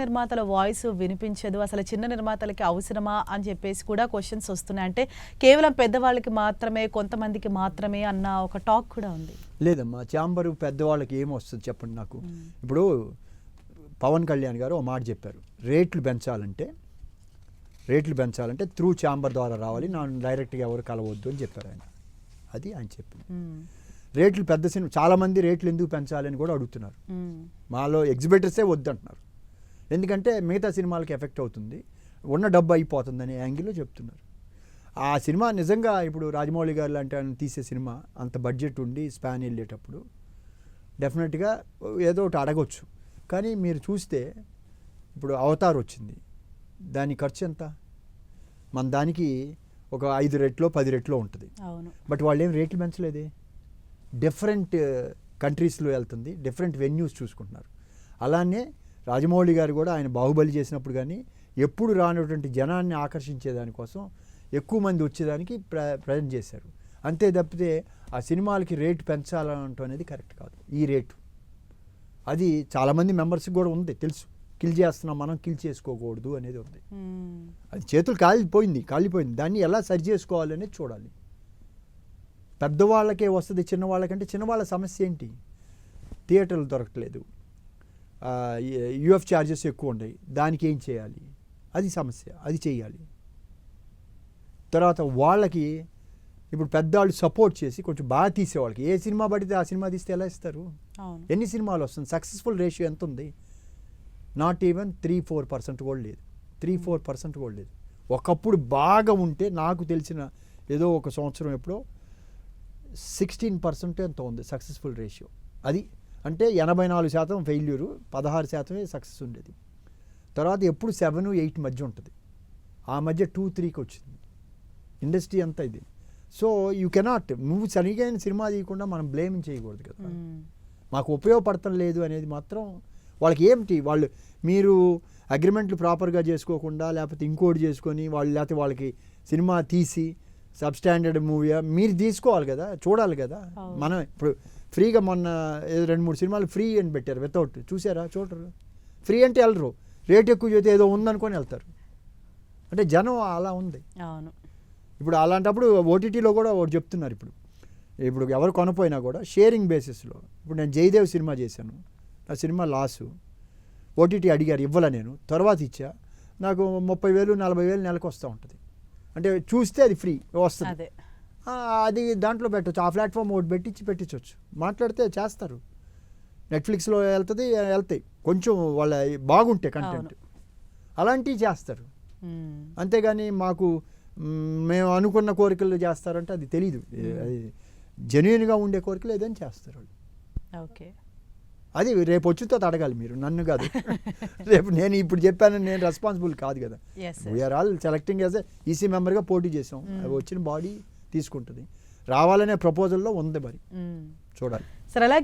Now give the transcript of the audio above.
నిర్మాతల వాయిస్ వినిపించదు, అసలు చిన్న నిర్మాతలకి అవసరమా అని చెప్పేసి కూడా క్వశ్చన్స్ వస్తున్నాయి. అంటే కేవలం పెద్దవాళ్ళకి మాత్రమే, కొంతమందికి మాత్రమే అన్న ఒక టాక్ కూడా ఉంది. లేదమ్మా, ఛాంబరు పెద్దవాళ్ళకి ఏమొస్తుంది చెప్పండి నాకు. ఇప్పుడు పవన్ కళ్యాణ్ గారు ఒక మాట చెప్పారు, రేట్లు పెంచాలంటే త్రూ ఛాంబర్ ద్వారా రావాలి, నన్ను డైరెక్ట్గా ఎవరు కలవద్దు అని చెప్పారు ఆయన. అది ఆయన చెప్పింది. రేట్లు పెద్ద సినిమా చాలామంది రేట్లు ఎందుకు పెంచాలని కూడా అడుగుతున్నారు. మాలో ఎగ్జిబిటర్సే వద్దంటున్నారు, ఎందుకంటే మిగతా సినిమాలకి ఎఫెక్ట్ అవుతుంది, ఉన్న డబ్బు అయిపోతుందనే యాంగిల్లో చెప్తున్నారు. ఆ సినిమా నిజంగా ఇప్పుడు రాజమౌళి గారు లాంటి ఆయన తీసే సినిమా అంత బడ్జెట్ ఉండి స్పాన్ వెళ్ళేటప్పుడు డెఫినెట్గా ఏదో ఒకటి అడగొచ్చు. కానీ మీరు చూస్తే ఇప్పుడు అవతార్ వచ్చింది, దాని ఖర్చు ఎంత? మన దానికి ఒక 5 రెట్లో 10 రెట్లో ఉంటుంది. బట్ వాళ్ళు ఏం రేట్లు పెంచలేదే. డిఫరెంట్ కంట్రీస్లో వెళ్తుంది, డిఫరెంట్ వెన్యూస్ చూసుకుంటున్నారు. అలానే రాజమౌళి గారు కూడా ఆయన బాహుబలి చేసినప్పుడు కానీ ఎప్పుడు రానటువంటి జనాన్ని ఆకర్షించే దానికోసం ఎక్కువ మంది వచ్చేదానికి ప్రజెంట్ చేశారు. అంతే తప్పితే ఆ సినిమాలకి రేటు పెంచాలంటూ అనేది కరెక్ట్ కాదు. ఈ రేటు అది చాలామంది మెంబర్స్కి కూడా ఉంది, తెలుసు. కిల్ చేస్తున్నాం మనం, కిల్ చేసుకోకూడదు అనేది ఉంది. అది చేతులు కాలిపోయింది. దాన్ని ఎలా సరి చేసుకోవాలనేది చూడాలి. పెద్దవాళ్ళకే వస్తుంది, చిన్నవాళ్ళకంటే చిన్నవాళ్ళ సమస్య ఏంటి? థియేటర్లు దొరకట్లేదు, యూఎఫ్ ఛార్జెస్ ఎక్కువ ఉన్నాయి, దానికి ఏం చేయాలి? అది సమస్య, అది చేయాలి. తర్వాత వాళ్ళకి ఇప్పుడు పెద్దవాళ్ళు సపోర్ట్ చేసి కొంచెం బాగా తీసేవాళ్ళకి, ఏ సినిమా పడితే ఆ సినిమా తీస్తే ఎలా ఇస్తారు? ఎన్ని సినిమాలు వస్తుంది? సక్సెస్ఫుల్ రేషియో ఎంత ఉంది? నాట్ ఈవెన్ 3-4% కూడా లేదు. 3-4% కూడా లేదు. ఒకప్పుడు బాగా ఉంటే నాకు తెలిసిన ఏదో ఒక సంవత్సరం ఎప్పుడో 16% ఎంత ఉంది సక్సెస్ఫుల్ రేషియో. అది అంటే 84% ఫెయిల్యూరు, 16% సక్సెస్ ఉండేది. తర్వాత ఎప్పుడు 7-8 మధ్య ఉంటుంది. ఆ మధ్య 2-3కి వచ్చింది ఇండస్ట్రీ అంతా ఇది. సో యూ కెనాట్, నువ్వు సరిగా సినిమా తీయకుండా మనం బ్లేమ్ చేయకూడదు కదా. మాకు ఉపయోగపడటం లేదు అనేది మాత్రం వాళ్ళకి ఏమిటి, వాళ్ళు మీరు అగ్రిమెంట్లు ప్రాపర్గా చేసుకోకుండా లేకపోతే ఇంకోటి చేసుకొని వాళ్ళు, లేకపోతే వాళ్ళకి సినిమా తీసి సబ్స్టాండర్డ్ మూవీయా మీరు తీసుకోవాలి కదా, చూడాలి కదా. మనం ఇప్పుడు ఫ్రీగా మొన్న 2-3 సినిమాలు ఫ్రీ అని పెట్టారు, వితౌట్ చూసారా? చూడరు. ఫ్రీ అంటే వెళ్ళరు, రేట్ ఎక్కువ చేస్తే ఏదో ఉందనుకొని వెళ్తారు. అంటే జనం అలా ఉంది. ఇప్పుడు అలాంటప్పుడు ఓటీటీలో కూడా ఒకటి చెప్తున్నారు, ఇప్పుడు ఎవరు కొనపోయినా కూడా షేరింగ్ బేసిస్లో. ఇప్పుడు నేను జయదేవ్ సినిమా చేశాను, ఆ సినిమా లాసు, ఓటీటీ అడిగారు, ఇవ్వాల నేను, తర్వాత ఇచ్చా, నాకు 30,000-40,000 నెలకు వస్తూ ఉంటుంది. అంటే చూస్తే అది ఫ్రీ వస్తుంది, అది దాంట్లో పెట్టచ్చు. ఆ ప్లాట్ఫామ్ ఒకటి పెట్టించవచ్చు, మాట్లాడితే చేస్తారు. నెట్ఫ్లిక్స్లో వెళ్తాయి కొంచెం వాళ్ళ బాగుంటే కంటెంట్, అలాంటివి చేస్తారు. అంతేగాని మాకు మేము అనుకున్న కోరికలు చేస్తారంటే అది తెలీదు. అది జెన్యూన్గా ఉండే కోరికలు ఏదైనా చేస్తారు వాళ్ళు. ఓకే, అది రేపు వచ్చితో అడగాలి మీరు, నన్ను కాదు. రేపు నేను ఇప్పుడు చెప్పానని నేను రెస్పాన్సిబుల్ కాదు కదా. We are all selecting as EC మెంబర్గా పోటీ చేసాం, అవి వచ్చిన బాడీ తీసుకుంటుంది. రావాలనే ప్రపోజల్లో ఉంది, మరి చూడాలి. సరే అలాగే